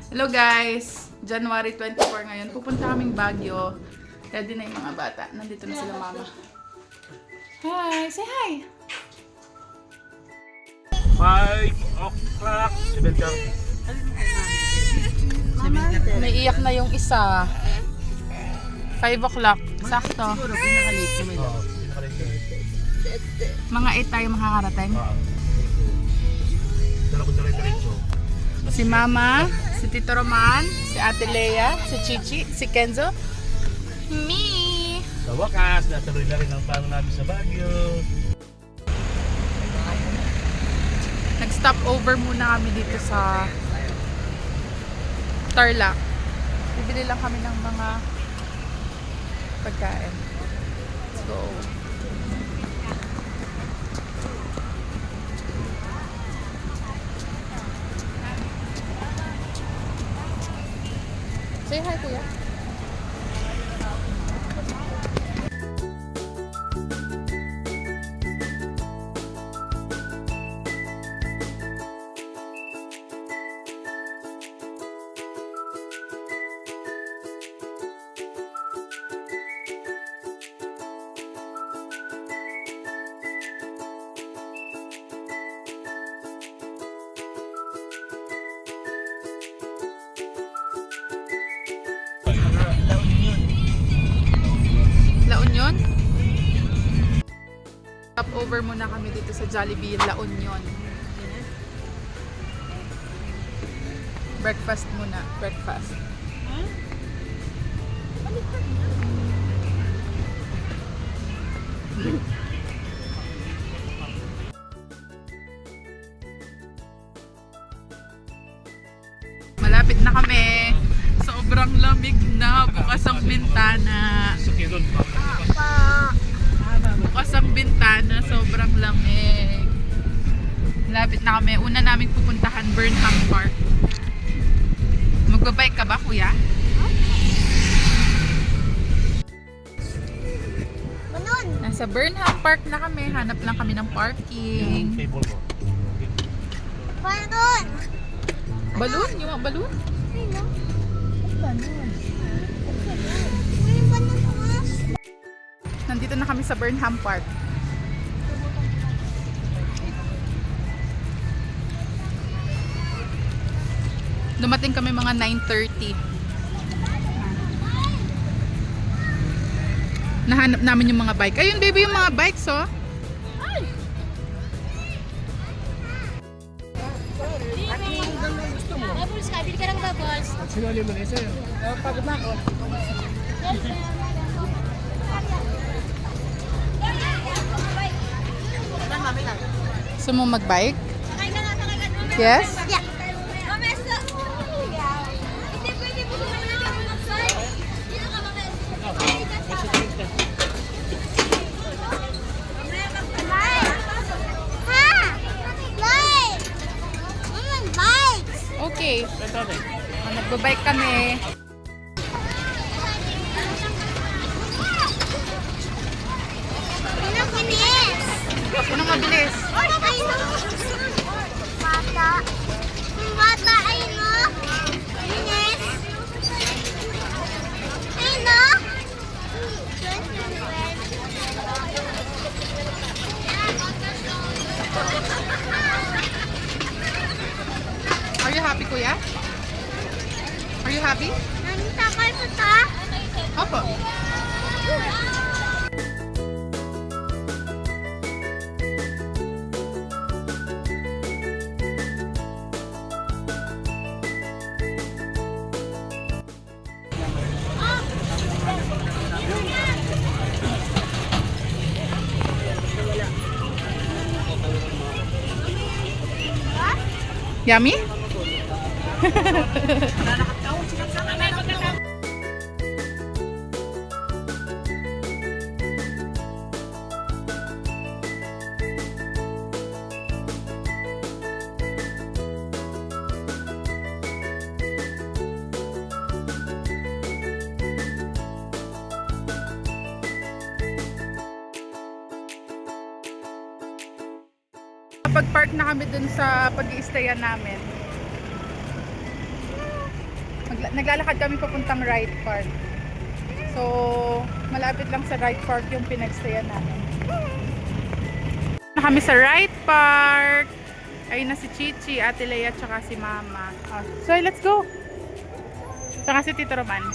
Hello guys! January 24 ngayon. Pupunta kaming Baguio. Ready na yung mga bata. Nandito na sila mama. Hi! Say hi! 5 o'clock, 7:30. Naiiyak na yung isa. 5 o'clock. Sakto. Oo, pinakalit. Mga 8 tayo makakarating. Dala ko diretso. Si Mama, si Tito Roman, si Ate Lea, si Chichi, si Kenzo, me! Sa wakas, natuloy na rin ang plano namin sa Baguio. Nag-stop over muna kami dito sa Tarlac. Bibili lang kami ng mga pagkain. Let's go. Say hi, kuya. La Union? Stop over muna kami dito sa Jollibee La Union. Breakfast muna. Breakfast. Malapit na kami. Sobrang lamig na. Bukas ang bintana. Sakirun. Bukas ang bintana. Sobrang lamig. Malapit na kami. Una naming pupuntahan Burnham Park. Magbabike ka ba, kuya? Nasa Burnham Park na kami. Hanap lang kami ng parking. Table mo. Balloon? You want balloon? Nandito na kami sa Burnham Park. Dumating kami mga 9:30. Nahanap namin yung mga bike. Ayun baby, yung mga bikes oh. Bubbles ka, bili ka ng bubbles. Sinali mo na isa yun. Pagod na ako. Gusto mo mag-bike? Sakay ka na, sakay ka na. Yes? Yeah. Mamesa. Hindi pwede mo naman ako mag-side. Dito ka mamesa. Okay. Nagbabike kami. Ano mabilis? Bata ay no. Ines. Ay no. Are you happy, kuya? Are you happy? Nangitakal po ta. Opo. Yummy? Pag-park na kami dun sa pag-i-stayan namin. naglalakad kami papuntang Wright Park. So, malapit lang sa Wright Park yung pinagstayan namin. Na kami sa Wright Park. Ayun na si Chichi, Ate Lea, tsaka si Mama. Oh, so, let's go! Tsaka si Tito Roman.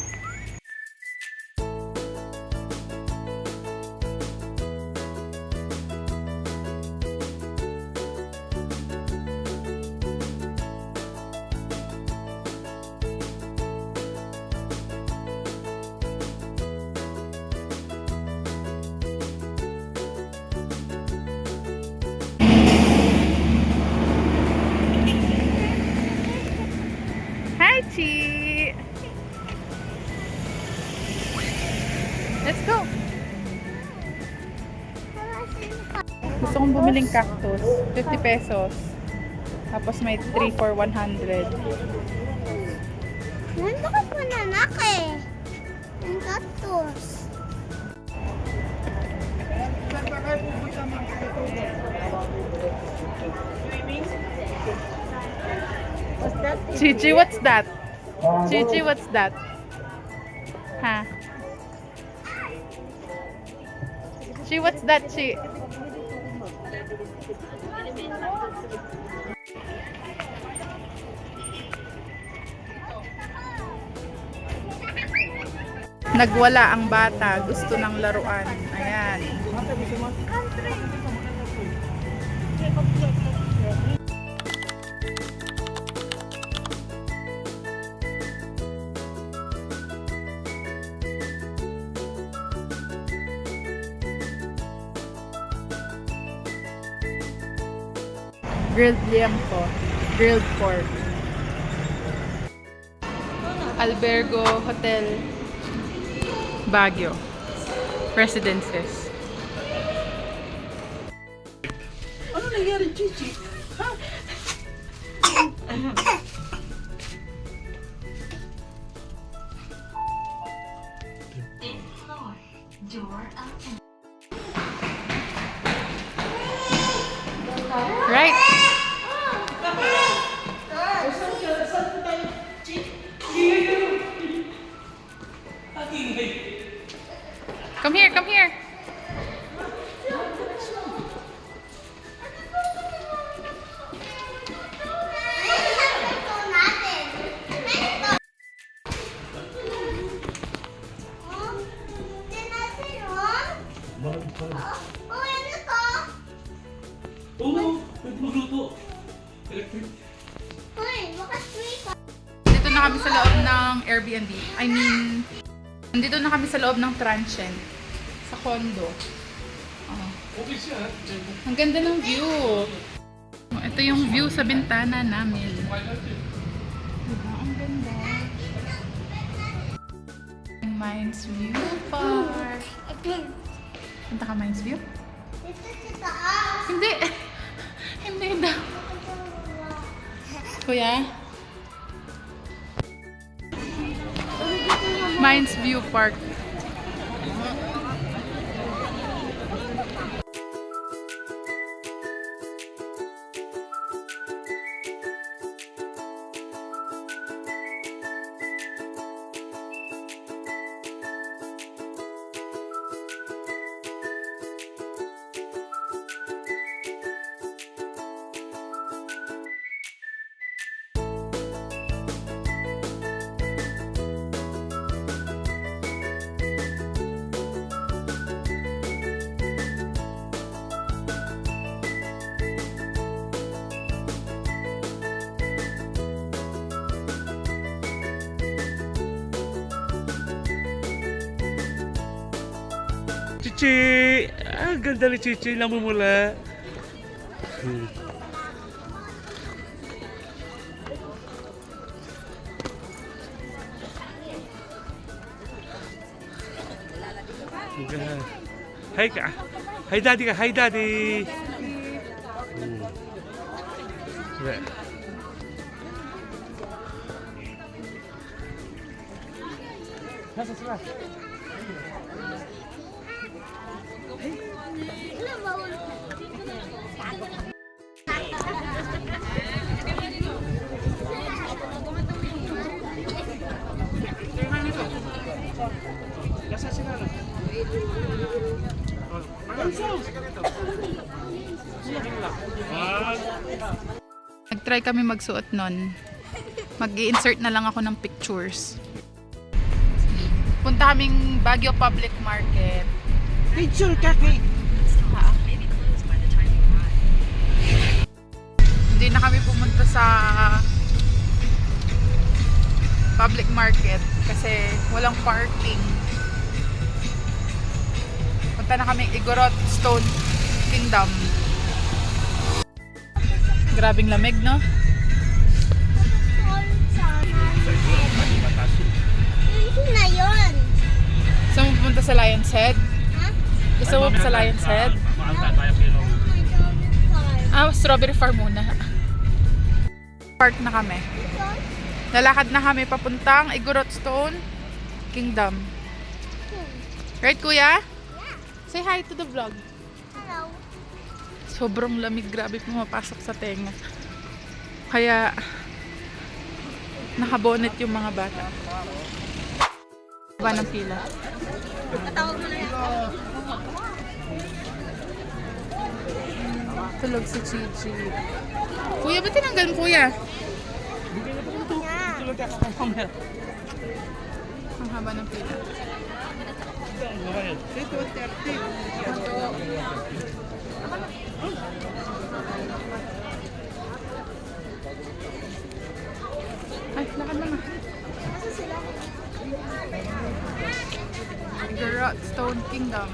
Hi, Chi! Let's go! Gusto kong bumiling cactus. 50 pesos. Tapos may 3 for 100. Nandun ka po nanak eh. Ang cactus. What's that? Chichi, what's that? Chichi, what's that? Ha? Chi, what's that, Chi? Nagwala ang bata, gusto ng laruan. Ayan. Grilled liempo, grilled pork. Albergo Hotel Baguio Residences. Ano nangyari, Chichi? Right? Come here, come here. Ito natin. Ito. Oh, tinasin mo? Oh, ano to? Oo, nagluto. Electric. Hoy, baka sweet ka. Dito na kami sa loob ng Airbnb. I mean, nandito na kami sa loob ng transient. Sa condo. Oh. Okay siya. Ang ganda ng view. Oh, ito yung view sa bintana namin. Diba? Ang ganda. Mines View Park. Punta ka Mines View? Dito sa taas. Hindi. Hindi daw. Kuya? Mines View Park. Chichi! Ah, ganda ni Chichi. Namumula. Hi ka. Hi daddy ka. Hi daddy. Nasa sila. Ilan ba? Mag-try kami magsuot nun. Mag-i-insert na lang ako ng pictures. Punta kaming Baguio Public Market. Picture kaki. Hindi na kami pumunta sa public market kasi walang parking. Punta na kami Igorot Stone Kingdom. Grabing lamig, no? Hindi na yun. Gusto mo pumunta sa Lion's Head? Ha? Gusto mo sa Lion's Head? Strawberry Farm muna. Park na kami. Lalakad na kami papuntang Igorot Stone Kingdom. Right, kuya? Say hi to the vlog. Hello. Sobrang lamig, grabe pumapasok sa tenga. Kaya nakabonet yung mga bata. Ba ng pila? Patawag mo na yan. Tulog si Chichi. Kuya, ba't tinanggal mo, kuya? Ang haba ng pila. Ito, 30. Ay, lakad na nga. Igorot Stone Kingdom.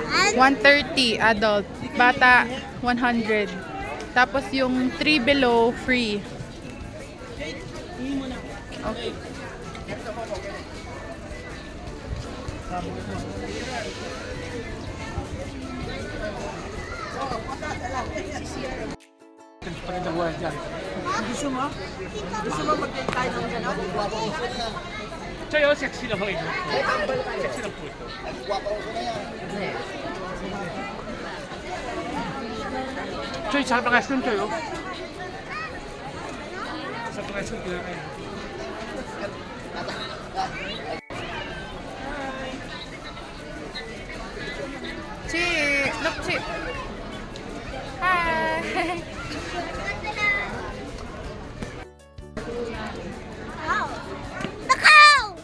At 130 adult, bata 100. Tapos yung 3 below free. Okay. Gusto mo? Gusto mo mag-take tayo ng gano'n? Choy, sexy na ho ito. Sexy na po ito. Choy, sarap ng ice cream, Choy, oh. Sarap ng ice cream, kinakain. Chi, look, Chi. Hi. wow. Nakaw!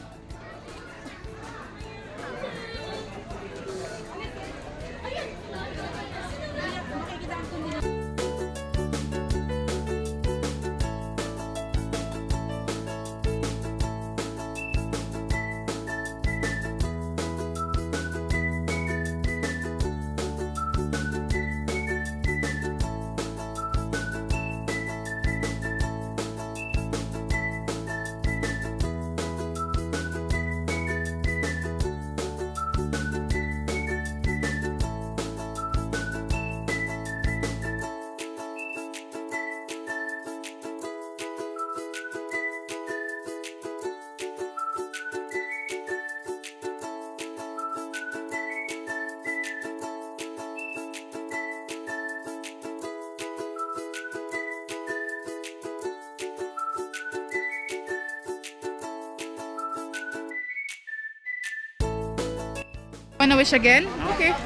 Wanna wish again? Okay.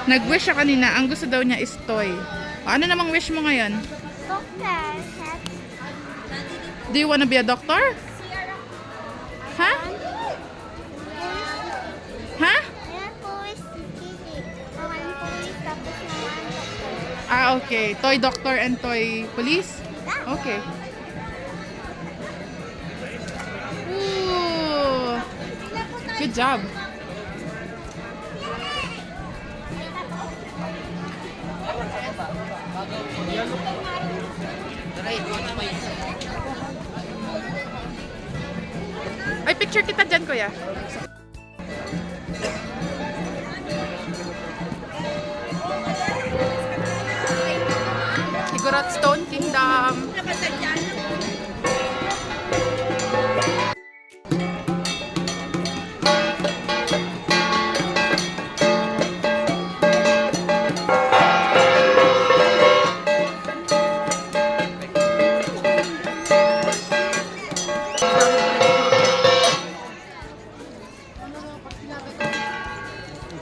Nag-wish siya kanina. Ang gusto daw niya is toy. O, ano namang wish mo ngayon? Doctor. Do you wanna be a doctor? Ha? Ha? Ayan po is Kiki. Awan po is tapos naman doctor. Ah, okay. Toy doctor and toy police? Okay. Ooh. Good job. Ay, picture kita dyan, kuya. Igorot Stone Kingdom.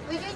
Uy, guys,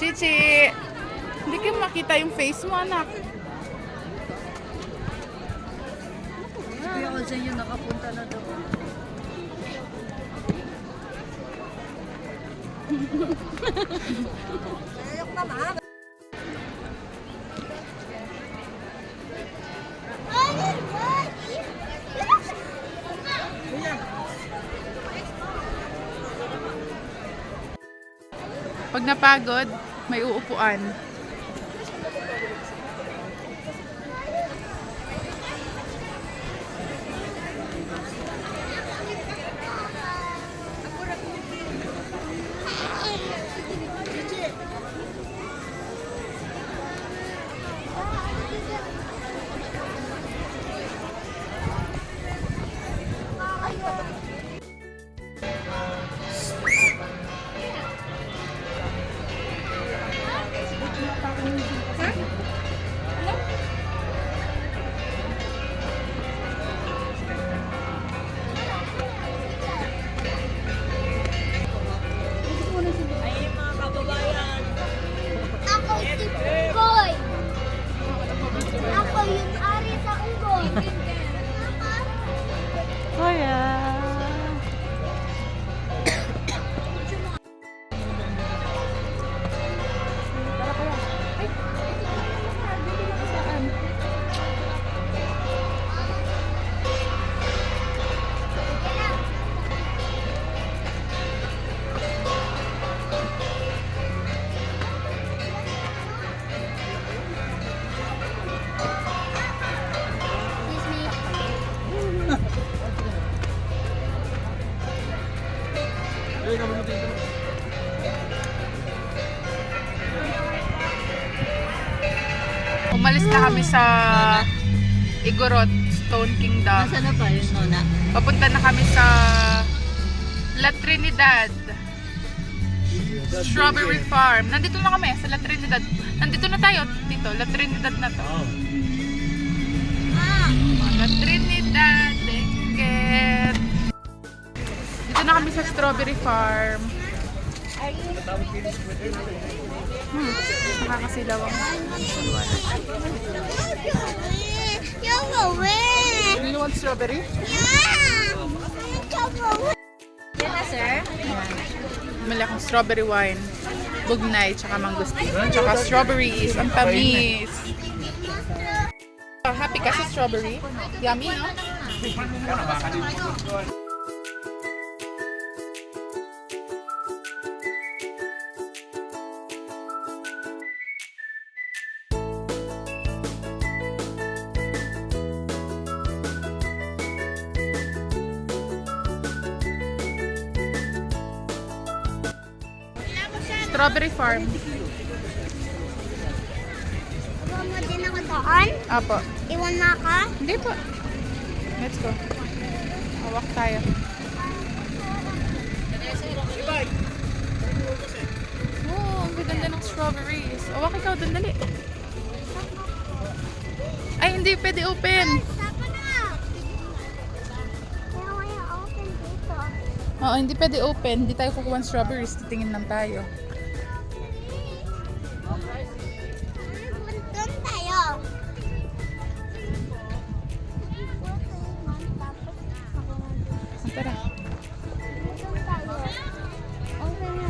Chichi! Hindi ko makita yung face mo, anak. Kuya Ozen yung nakapunta na doon. Ayok naman. Pag napagod, may uupuan. Ako si Boy. Ako yung ari sa unggoy. Kuya! Umalis na kami sa Igorot, Stone Kingdom. Nasaan na pa yun, Nona? Papunta na kami sa La Trinidad. Strawberry Farm. Nandito na kami sa La Trinidad. Nandito na tayo dito. La Trinidad na to. La Trinidad. Deket. Dito na kami sa Strawberry Farm. Nakakasilaw ang You're away. Do you want strawberry? Yan na, sir. Bumili akong strawberry wine. Bugnay, tsaka mangosteen. Tsaka strawberries. Ang tamis. Happy ka sa strawberry? Yummy, no? Strawberry Farm. Iwan mo din ako doon? Apo. Iwan na ka? Hindi po. Let's go. Hawak tayo. Oh, ang ganda ng strawberries. Hawak ikaw, dun dali. Ay, hindi pwede open. Sapa na! Kaya kaya open dito. Oo, hindi pwede open. Hindi tayo kukuha ng strawberries. Titingin lang tayo. Doon tayo. Tara. Doon tayo. Okay na.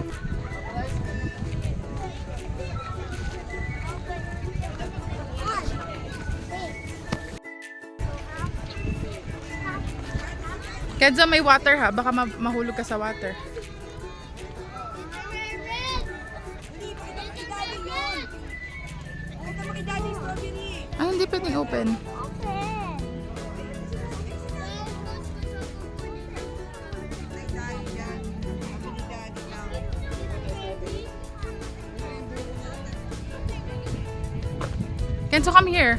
Kedza, may water ha. Baka mahulog ka sa water. Ay, hindi pwedeng open. Kenzo, come here.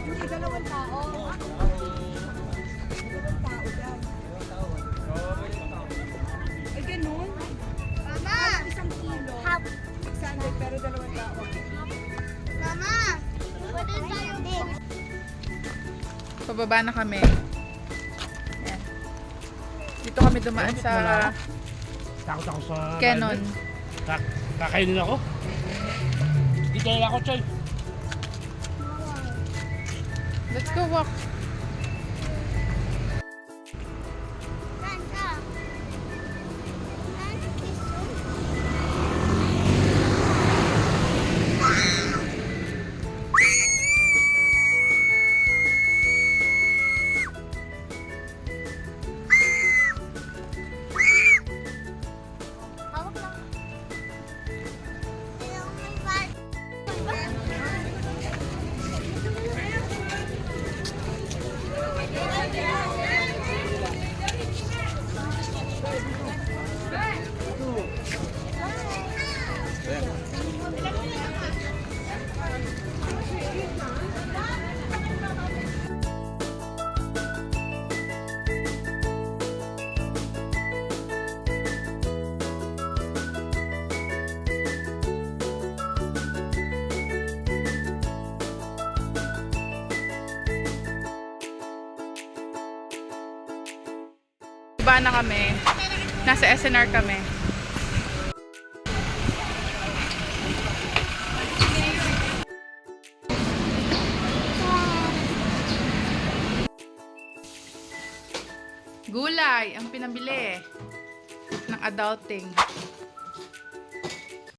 Hindi, dalawang tao. Ay, ganun. Mama! Isang kilo. Hap. 600 pero dalawang tao. Mama! Pababa na kami. Ayan. Dito kami dumaan sa Takot ako sa... Canon. Kakainin ako. Dito na ako, Choy. Let's go walk. Saan ka? Saan kisun? Hawak lang. Ayaw may bal. Baba na kami. Nasa SNR kami. Gulay ang pinabili ng adulting.